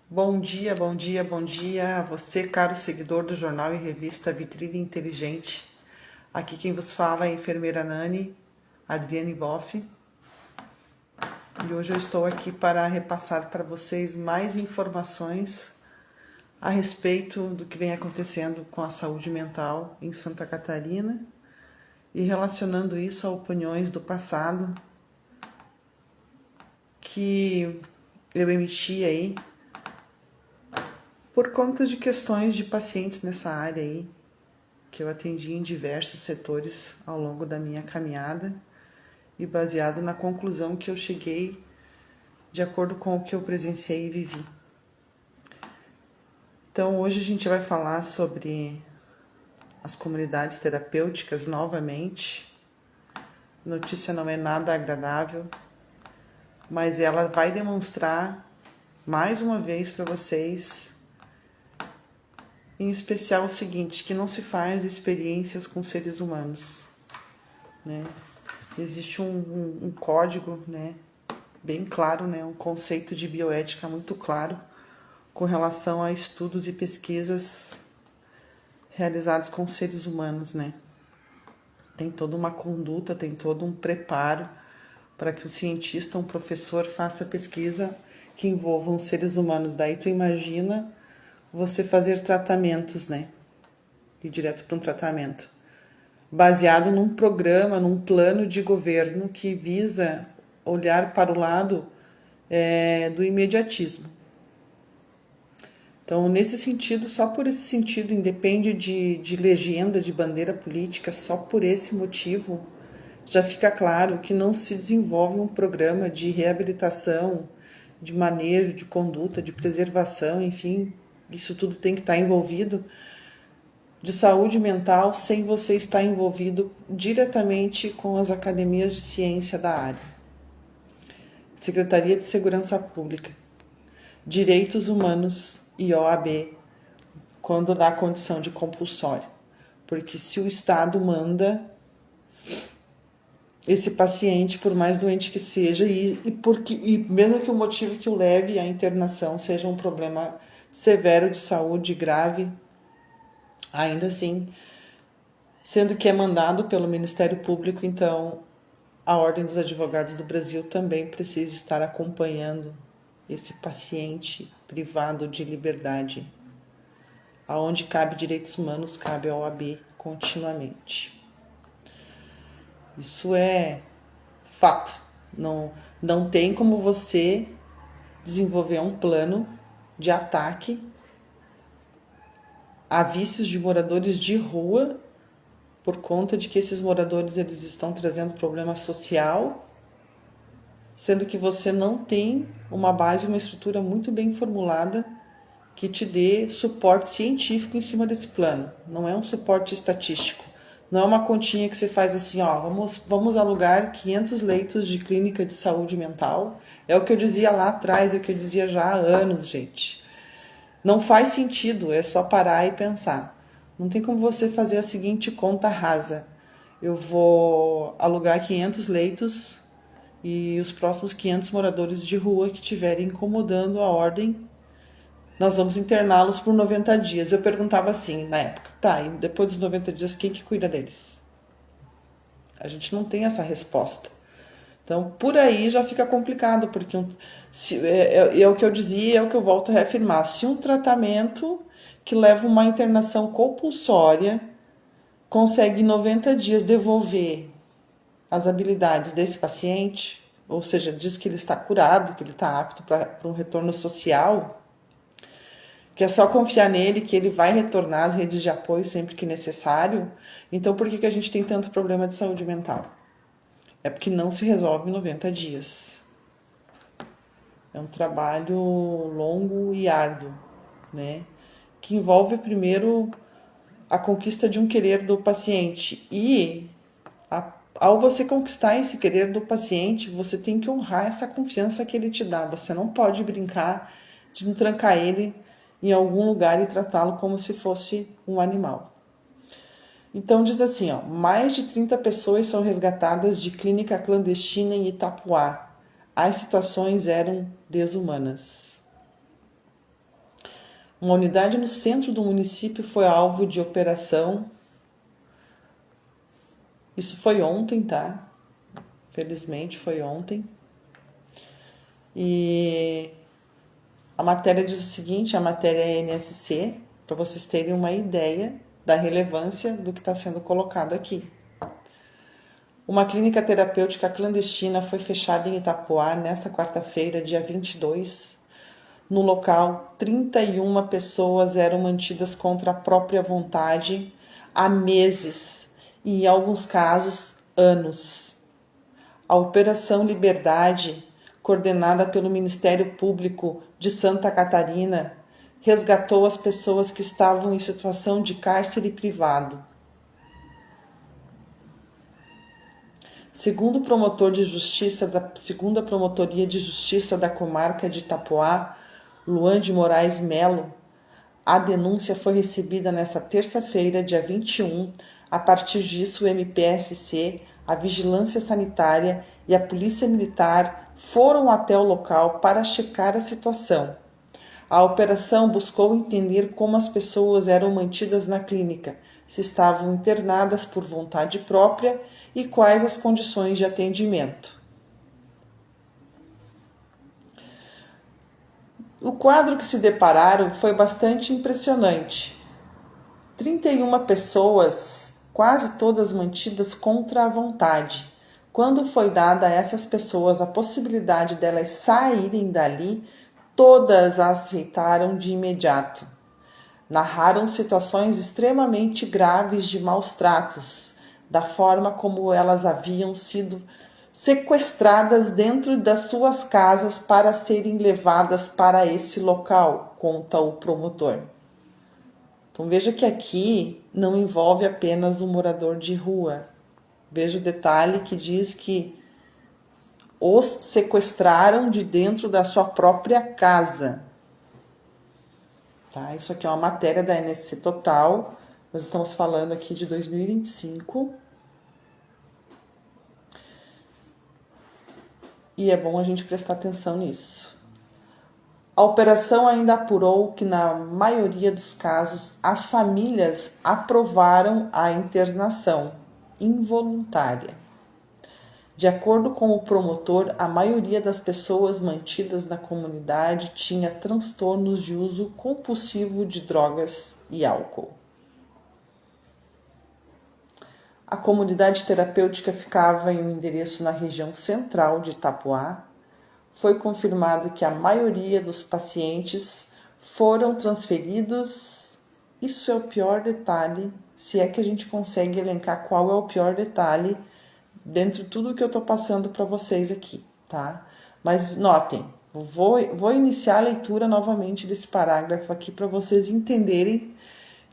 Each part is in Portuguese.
Bom dia, bom dia, bom dia a você, caro seguidor do jornal e revista Vitrine Inteligente. Aqui quem vos fala é a enfermeira Nani, Adriane Boff. E hoje eu estou aqui para repassar para vocês mais informações a respeito do que vem acontecendo com a saúde mental em Santa Catarina e relacionando isso a opiniões do passado que eu emiti aí por conta de questões de pacientes nessa área aí, que eu atendi em diversos setores ao longo da minha caminhada e baseado na conclusão que eu cheguei de acordo com o que eu presenciei e vivi. Então hoje a gente vai falar sobre as comunidades terapêuticas novamente. Notícia não é nada agradável, mas ela vai demonstrar mais uma vez para vocês, em especial o seguinte, que não se faz experiências com seres humanos, né? Existe um código, né, bem claro, né, um conceito de bioética muito claro com relação a estudos e pesquisas realizados com seres humanos, né? Tem toda uma conduta, tem todo um preparo para que o cientista, um professor, faça pesquisa que envolva os seres humanos. Daí tu imagina você fazer tratamentos, né? Ir direto para um tratamento baseado num programa, num plano de governo que visa olhar para o lado do imediatismo. Então, nesse sentido, só por esse sentido, independe de legenda, de bandeira política, só por esse motivo, já fica claro que não se desenvolve um programa de reabilitação, de manejo, de conduta, de preservação, enfim, isso tudo tem que estar envolvido, de saúde mental, sem você estar envolvido diretamente com as academias de ciência da área. Secretaria de Segurança Pública, Direitos Humanos e OAB, quando dá condição de compulsório. Porque se o Estado manda, esse paciente, por mais doente que seja, e mesmo que o motivo que o leve à internação seja um problema severo de saúde, grave, ainda assim, sendo que é mandado pelo Ministério Público, então a Ordem dos Advogados do Brasil também precisa estar acompanhando esse paciente privado de liberdade. Aonde cabe direitos humanos, cabe a OAB continuamente. Isso é fato. Não tem como você desenvolver um plano de ataque a vícios de moradores de rua por conta de que esses moradores eles estão trazendo problema social, sendo que você não tem uma base, uma estrutura muito bem formulada que te dê suporte científico em cima desse plano. Não é um suporte estatístico. Não é uma continha que você faz assim, ó, vamos alugar 500 leitos de clínica de saúde mental. É o que eu dizia lá atrás, é o que eu dizia já há anos, gente. Não faz sentido, é só parar e pensar. Não tem como você fazer a seguinte conta rasa. Eu vou alugar 500 leitos e os próximos 500 moradores de rua que estiverem incomodando a ordem, nós vamos interná-los por 90 dias. Eu perguntava assim na época, tá, e depois dos 90 dias, quem que cuida deles? A gente não tem essa resposta. Então, por aí já fica complicado, porque é o que eu dizia, é o que eu volto a reafirmar. Se um tratamento que leva uma internação compulsória consegue em 90 dias devolver as habilidades desse paciente, ou seja, diz que ele está curado, que ele está apto para um retorno social, que é só confiar nele, que ele vai retornar às redes de apoio sempre que necessário. Então, por que a gente tem tanto problema de saúde mental? É porque não se resolve em 90 dias. É um trabalho longo e árduo, né? Que envolve primeiro a conquista de um querer do paciente. E ao você conquistar esse querer do paciente, você tem que honrar essa confiança que ele te dá. Você não pode brincar de trancar ele em algum lugar e tratá-lo como se fosse um animal. Então diz assim, ó, mais de 30 pessoas são resgatadas de clínica clandestina em Itapuá. As situações eram desumanas. Uma unidade no centro do município foi alvo de operação. Isso foi ontem, tá? Felizmente foi ontem. E a matéria diz o seguinte, a matéria é NSC, para vocês terem uma ideia da relevância do que está sendo colocado aqui. Uma clínica terapêutica clandestina foi fechada em Itapoá nesta quarta-feira, dia 22. No local, 31 pessoas eram mantidas contra a própria vontade há meses e, em alguns casos, anos. A Operação Liberdade, coordenada pelo Ministério Público de Santa Catarina, resgatou as pessoas que estavam em situação de cárcere privado. Segundo o promotor de justiça da Segunda Promotoria de Justiça da Comarca de Itapoá, Luan de Moraes Melo, a denúncia foi recebida nesta terça-feira, dia 21. A partir disso, o MPSC, a Vigilância Sanitária e a Polícia Militar foram até o local para checar a situação. A operação buscou entender como as pessoas eram mantidas na clínica, se estavam internadas por vontade própria e quais as condições de atendimento. O quadro que se depararam foi bastante impressionante. 31 pessoas, quase todas mantidas contra a vontade. Quando foi dada a essas pessoas a possibilidade delas saírem dali, todas aceitaram de imediato. Narraram situações extremamente graves de maus tratos, da forma como elas haviam sido sequestradas dentro das suas casas para serem levadas para esse local, conta o promotor. Então veja que aqui não envolve apenas um morador de rua. Veja o detalhe que diz que os sequestraram de dentro da sua própria casa. Tá? Isso aqui é uma matéria da NSC Total. Nós estamos falando aqui de 2025. E é bom a gente prestar atenção nisso. A operação ainda apurou que, na maioria dos casos, as famílias aprovaram a internação involuntária. De acordo com o promotor, a maioria das pessoas mantidas na comunidade tinha transtornos de uso compulsivo de drogas e álcool. A comunidade terapêutica ficava em um endereço na região central de Itapoá. Foi confirmado que a maioria dos pacientes foram transferidos. Isso é o pior detalhe, se é que a gente consegue elencar qual é o pior detalhe dentro de tudo que eu estou passando para vocês aqui, tá? Mas notem, vou iniciar a leitura novamente desse parágrafo aqui para vocês entenderem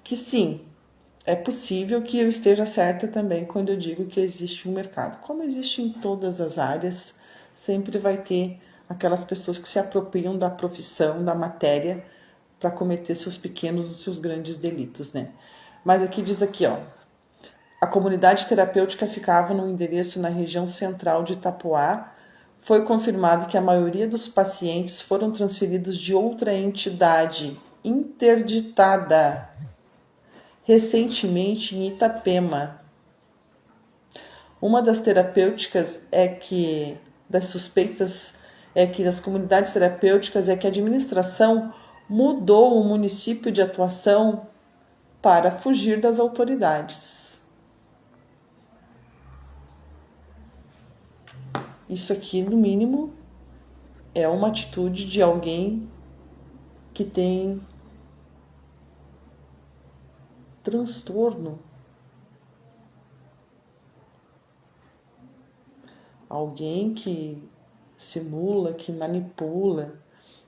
que sim, é possível que eu esteja certa também quando eu digo que existe um mercado. Como existe em todas as áreas, sempre vai ter aquelas pessoas que se apropriam da profissão, da matéria, para cometer seus pequenos e seus grandes delitos, né? Mas aqui diz aqui, ó. A comunidade terapêutica ficava num endereço na região central de Itapoá. Foi confirmado que a maioria dos pacientes foram transferidos de outra entidade interditada recentemente em Itapema. Uma das terapêuticas das suspeitas das comunidades terapêuticas é que a administração mudou o município de atuação para fugir das autoridades. Isso aqui, no mínimo, é uma atitude de alguém que tem transtorno. Alguém que simula, que manipula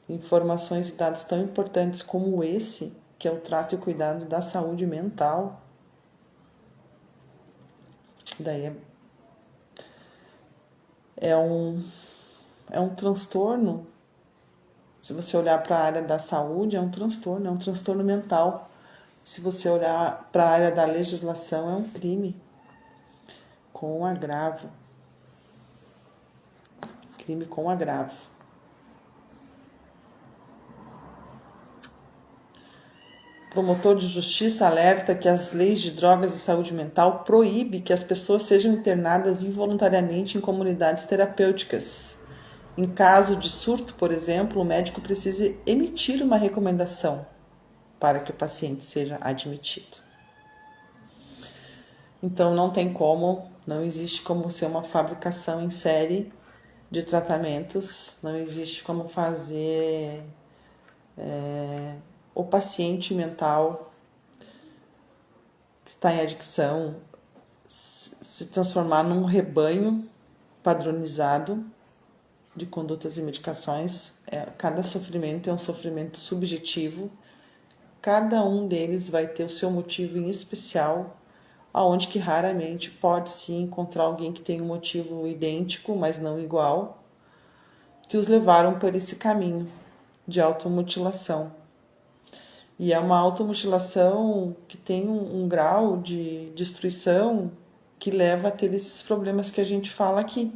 informações e dados tão importantes como esse, que é o trato e cuidado da saúde mental. Daí é um transtorno. Se você olhar para a área da saúde, é um transtorno mental. Se você olhar para a área da legislação, é um crime com agravo. Crime com agravo. promotor de justiça alerta que as leis de drogas e saúde mental proíbem que as pessoas sejam internadas involuntariamente em comunidades terapêuticas. Em caso de surto, por exemplo, o médico precisa emitir uma recomendação para que o paciente seja admitido. Então não existe como ser uma fabricação em série de tratamentos, não existe como fazer o paciente mental que está em adicção se transformar num rebanho padronizado de condutas e medicações. Cada sofrimento é um sofrimento subjetivo, cada um deles vai ter o seu motivo em especial, aonde que raramente pode sim encontrar alguém que tem um motivo idêntico, mas não igual, que os levaram por esse caminho de automutilação. E é uma automutilação que tem um grau de destruição que leva a ter esses problemas que a gente fala aqui.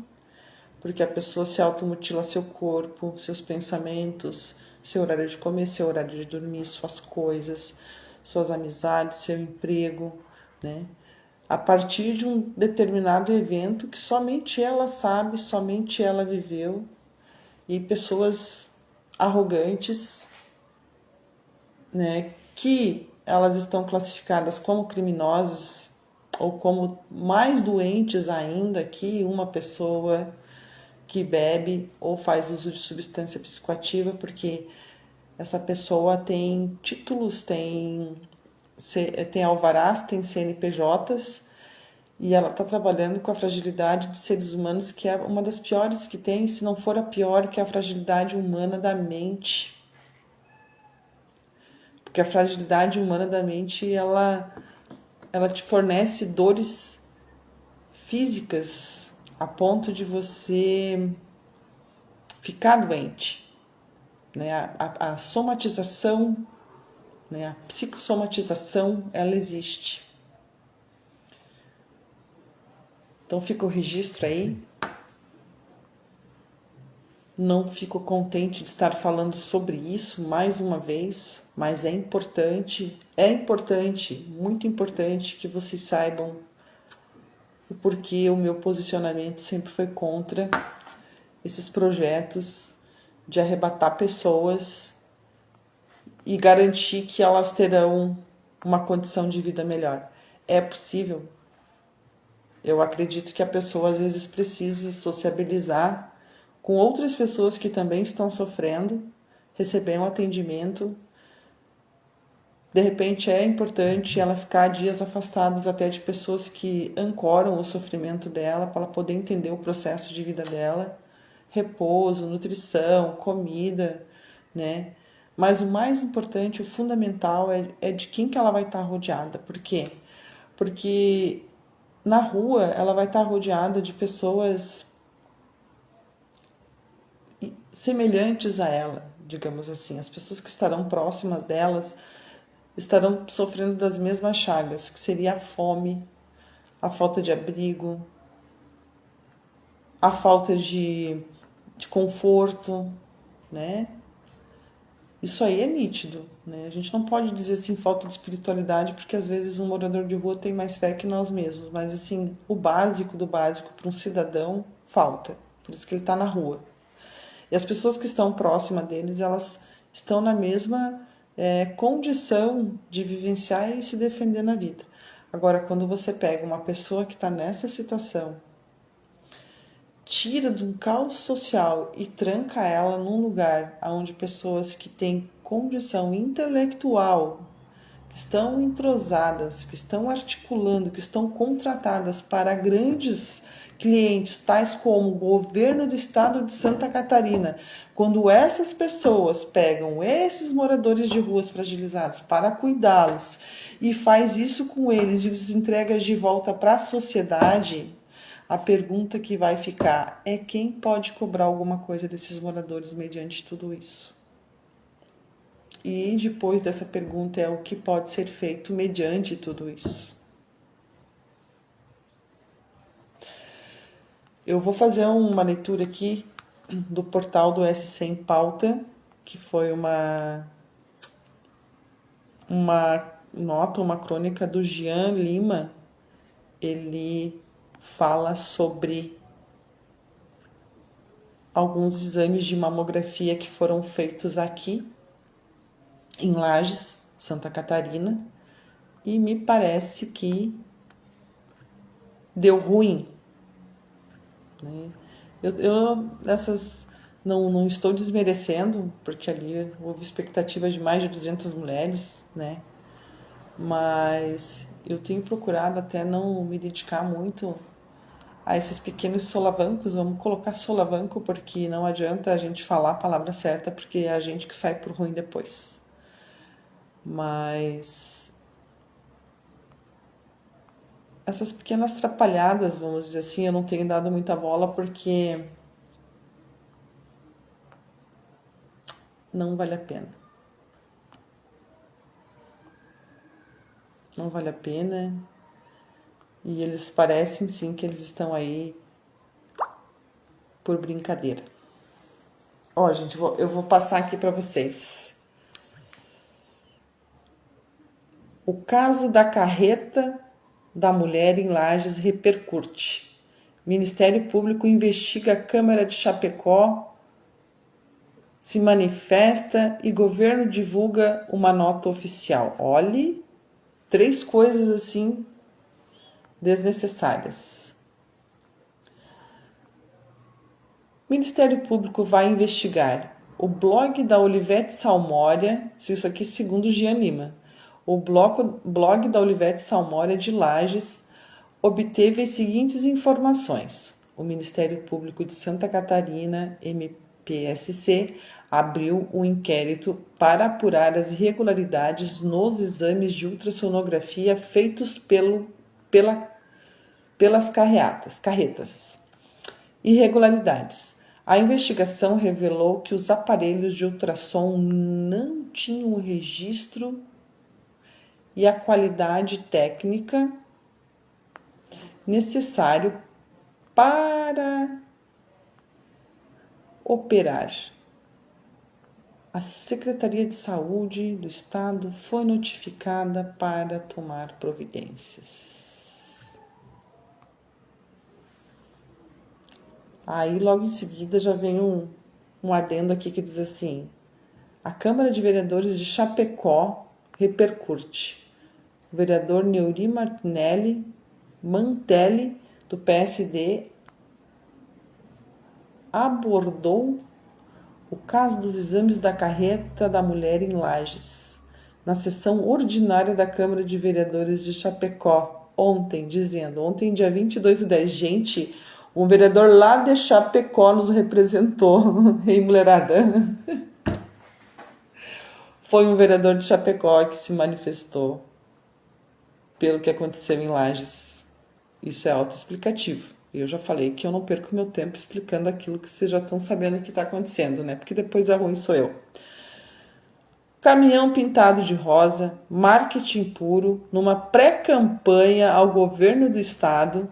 Porque a pessoa se automutila seu corpo, seus pensamentos, seu horário de comer, seu horário de dormir, suas coisas, suas amizades, seu emprego, né? A partir de um determinado evento que somente ela sabe, somente ela viveu, e pessoas arrogantes, né, que elas estão classificadas como criminosos ou como mais doentes ainda que uma pessoa que bebe ou faz uso de substância psicoativa, porque essa pessoa tem títulos, tem alvarás, tem CNPJs, e ela está trabalhando com a fragilidade de seres humanos, que é uma das piores que tem, se não for a pior, que é a fragilidade humana da mente. Porque a fragilidade humana da mente, ela te fornece dores físicas a ponto de você ficar doente. Né? A somatização, né? A psicossomatização, ela existe. Então fica o registro aí. Não fico contente de estar falando sobre isso mais uma vez, mas é importante, muito importante que vocês saibam o porquê o meu posicionamento sempre foi contra esses projetos de arrebatar pessoas e garantir que elas terão uma condição de vida melhor. É possível. Eu acredito que a pessoa às vezes precise sociabilizar com outras pessoas que também estão sofrendo, receber um atendimento. De repente é importante ela ficar dias afastados até de pessoas que ancoram o sofrimento dela, para ela poder entender o processo de vida dela, repouso, nutrição, comida, né? Mas o mais importante, o fundamental é de quem que ela vai estar rodeada. Por quê? Porque na rua ela vai estar rodeada de pessoas semelhantes a ela, digamos assim. As pessoas que estarão próximas delas estarão sofrendo das mesmas chagas, que seria a fome, a falta de abrigo, a falta de conforto, né? Isso aí é nítido, né? A gente não pode dizer assim falta de espiritualidade, porque às vezes um morador de rua tem mais fé que nós mesmos, mas assim, o básico do básico para um cidadão falta, por isso que ele está na rua. E as pessoas que estão próximas deles, elas estão na mesma condição de vivenciar e se defender na vida. Agora, quando você pega uma pessoa que está nessa situação, tira de um caos social e tranca ela num lugar onde pessoas que têm condição intelectual, que estão entrosadas, que estão articulando, que estão contratadas para grandes clientes, tais como o governo do estado de Santa Catarina, quando essas pessoas pegam esses moradores de ruas fragilizados para cuidá-los e faz isso com eles e os entrega de volta para a sociedade, a pergunta que vai ficar é quem pode cobrar alguma coisa desses moradores mediante tudo isso? E depois dessa pergunta é o que pode ser feito mediante tudo isso. Eu vou fazer uma leitura aqui do portal do SC em Pauta, que foi uma uma nota, uma crônica do Jean Lima. Ele fala sobre alguns exames de mamografia que foram feitos aqui em Lages, Santa Catarina, e me parece que deu ruim, né? Essas não estou desmerecendo, porque ali houve expectativas de mais de 200 mulheres, né? Mas eu tenho procurado até não me dedicar muito a esses pequenos solavancos. Vamos colocar solavanco, porque não adianta a gente falar a palavra certa, porque é a gente que sai por ruim depois. Mas essas pequenas atrapalhadas, vamos dizer assim, eu não tenho dado muita bola, porque não vale a pena. Não vale a pena. E eles parecem sim que eles estão aí por brincadeira. Ó, gente, eu vou passar aqui para vocês. O caso da carreta da mulher em Lages repercute. Ministério Público investiga a Câmara de Chapecó, se manifesta e governo divulga uma nota oficial. Olhe, 3 coisas assim desnecessárias. O Ministério Público vai investigar o blog da Olivete Salmória, isso aqui segundo Jean Lima. O blog da Olivete Salmória de Lages obteve as seguintes informações. O Ministério Público de Santa Catarina, MPSC, abriu um inquérito para apurar as irregularidades nos exames de ultrassonografia feitos pelas carretas. Irregularidades. A investigação revelou que os aparelhos de ultrassom não tinham o registro e a qualidade técnica necessário para operar. A Secretaria de Saúde do Estado foi notificada para tomar providências. Aí, logo em seguida, já vem um adendo aqui que diz assim: a Câmara de Vereadores de Chapecó repercute. O vereador Neuri Mantelli, do PSD, abordou o caso dos exames da carreta da mulher em Lages, na sessão ordinária da Câmara de Vereadores de Chapecó, ontem, dia 22/10. Gente, um vereador lá de Chapecó nos representou, hein, mulherada? Foi um vereador de Chapecó que se manifestou pelo que aconteceu em Lages. Isso é autoexplicativo. Eu já falei que eu não perco meu tempo explicando aquilo que vocês já estão sabendo que está acontecendo, né? Porque depois a ruim sou eu. Caminhão pintado de rosa, marketing puro, numa pré-campanha ao governo do estado.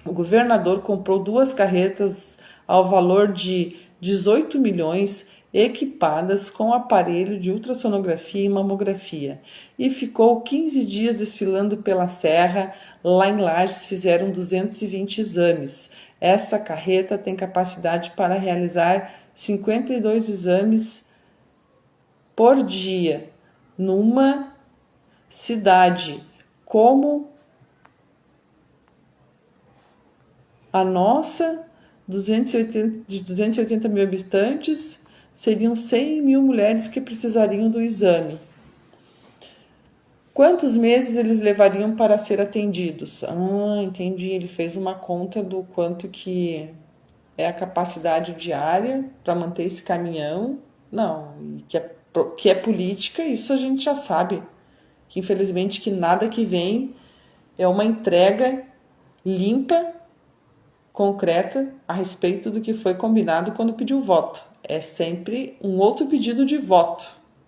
O governador comprou 2 carretas ao valor de 18 milhões equipadas com aparelho de ultrassonografia e mamografia e ficou 15 dias desfilando pela serra. Lá em Lages fizeram 220 exames. Essa carreta tem capacidade para realizar 52 exames por dia numa cidade como a nossa, de 280 mil habitantes, seriam 100 mil mulheres que precisariam do exame. Quantos meses eles levariam para ser atendidos? Entendi. Ele fez uma conta do quanto que é a capacidade diária para manter esse caminhão. Não, que é política, isso a gente já sabe. Que infelizmente que nada que vem é uma entrega limpa, concreta a respeito do que foi combinado quando pediu voto. É sempre um outro pedido de voto,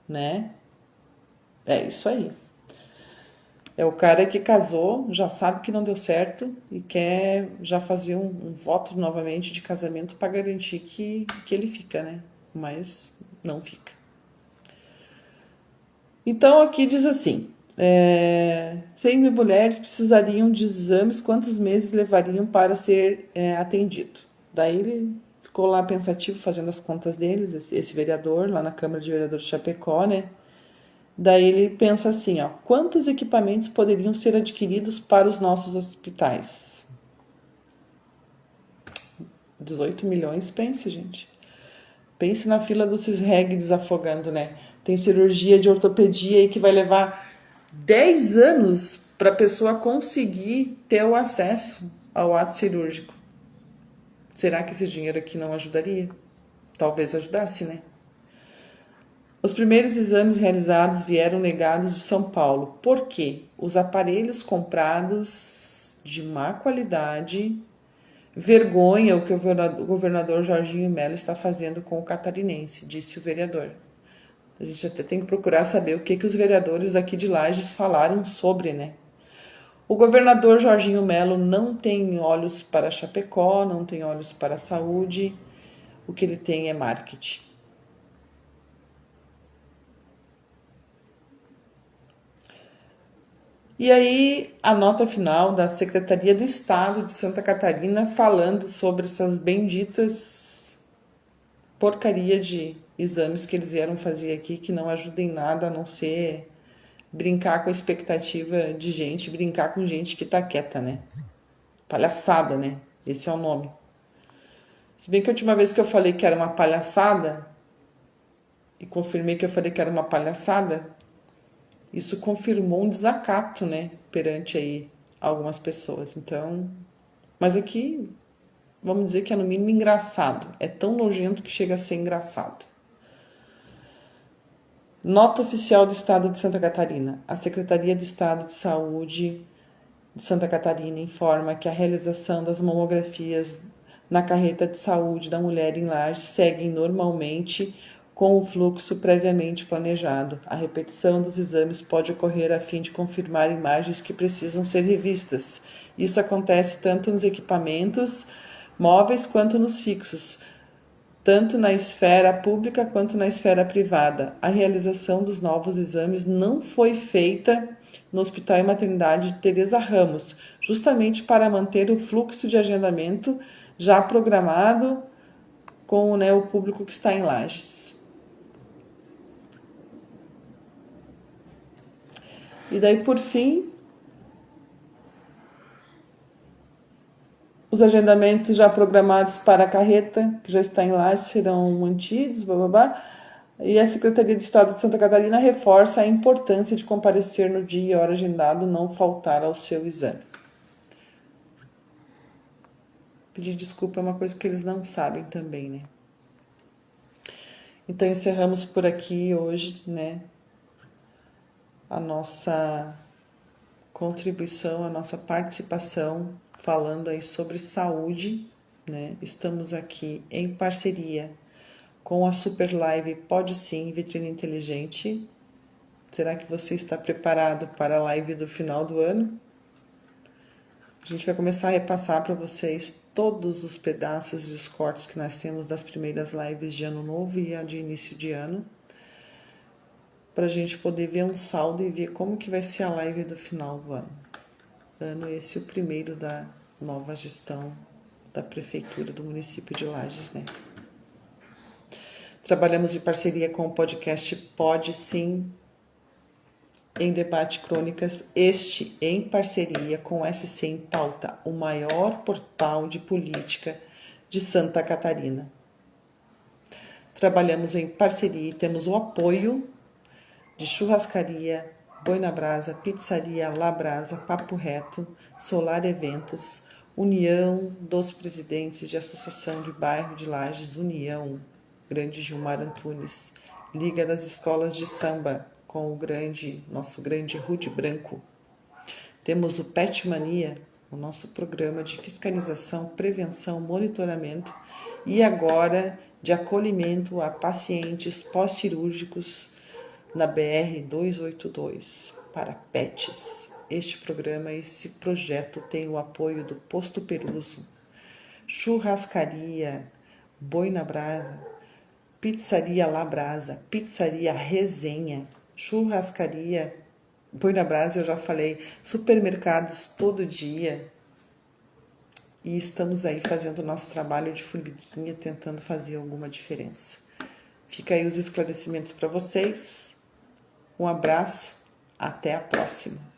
né? É isso aí. É o cara que casou, já sabe que não deu certo e quer já fazer um voto novamente de casamento para garantir que ele fica, né? Mas não fica. Então aqui diz assim, 100 mil mulheres precisariam de exames, quantos meses levariam para ser atendido? Daí ele ficou lá pensativo fazendo as contas deles, esse vereador, lá na Câmara de Vereadores de Chapecó, né? Daí ele pensa assim, ó, quantos equipamentos poderiam ser adquiridos para os nossos hospitais? 18 milhões, pense, gente. Pense na fila do Cisreg desafogando, né? Tem cirurgia de ortopedia aí que vai levar 10 anos para a pessoa conseguir ter o acesso ao ato cirúrgico. Será que esse dinheiro aqui não ajudaria? Talvez ajudasse, né? Os primeiros exames realizados vieram negados de São Paulo. Por quê? Os aparelhos comprados de má qualidade. Vergonha o que o governador Jorginho Mello está fazendo com o catarinense, disse o vereador. A gente até tem que procurar saber o que os vereadores aqui de Lages falaram sobre, né? O governador Jorginho Mello não tem olhos para Chapecó, não tem olhos para a saúde, o que ele tem é marketing. E aí, a nota final da Secretaria do Estado de Santa Catarina falando sobre essas benditas porcaria de exames que eles vieram fazer aqui, que não ajudam em nada a não ser brincar com a expectativa de gente, brincar com gente que tá quieta, né? Palhaçada, né? Esse é o nome. Se bem que a última vez que eu falei que era uma palhaçada, e confirmei que eu falei que era uma palhaçada, isso confirmou um desacato, né? Perante aí algumas pessoas. Então, mas aqui, vamos dizer que é no mínimo engraçado. É tão nojento que chega a ser engraçado. Nota oficial do Estado de Santa Catarina. A Secretaria do Estado de Saúde de Santa Catarina informa que a realização das mamografias na carreta de saúde da mulher em Lages seguem normalmente com o fluxo previamente planejado. A repetição dos exames pode ocorrer a fim de confirmar imagens que precisam ser revistas. Isso acontece tanto nos equipamentos móveis quanto nos fixos, tanto na esfera pública quanto na esfera privada. A realização dos novos exames não foi feita no Hospital e Maternidade de Teresa Ramos, justamente para manter o fluxo de agendamento já programado com, né, o público que está em Lages. E daí, por fim, os agendamentos já programados para a carreta, que já está em Lages, serão mantidos, blá, blá, blá. E a Secretaria de Estado de Santa Catarina reforça a importância de comparecer no dia e hora agendado, não faltar ao seu exame. Pedir desculpa é uma coisa que eles não sabem também, né? Então encerramos por aqui hoje, né? A nossa contribuição, a nossa participação, falando aí sobre saúde, né? Estamos aqui em parceria com a Super Live Pode Sim, Vitrine Inteligente. Será que você está preparado para a live do final do ano? A gente vai começar a repassar para vocês todos os pedaços e os cortes que nós temos das primeiras lives de ano novo e a de início de ano, para a gente poder ver um saldo e ver como que vai ser a live do final do ano. Ano esse o primeiro da nova gestão da Prefeitura do município de Lages, né? Trabalhamos em parceria com o podcast Pode Sim, em Debate Crônicas, este em parceria com o SC em Pauta, o maior portal de política de Santa Catarina. Trabalhamos em parceria e temos o apoio de Churrascaria Boi na Brasa, Pizzaria La Brasa, Papo Reto, Solar Eventos, União dos Presidentes de Associação de Bairro de Lages, União, Grande Gilmar Antunes, Liga das Escolas de Samba, com o nosso grande Rude Branco. Temos o Pet Mania, o nosso programa de fiscalização, prevenção, monitoramento e agora de acolhimento a pacientes pós-cirúrgicos na BR 282 para pets. Este programa, esse projeto tem o apoio do Posto Peruso, Churrascaria Boi na Brasa, Pizzaria La Brasa, Pizzaria Resenha, churrascaria, põe na brasa, eu já falei, supermercados todo dia. E estamos aí fazendo o nosso trabalho de formiguinha, tentando fazer alguma diferença. Fica aí os esclarecimentos para vocês. Um abraço, até a próxima.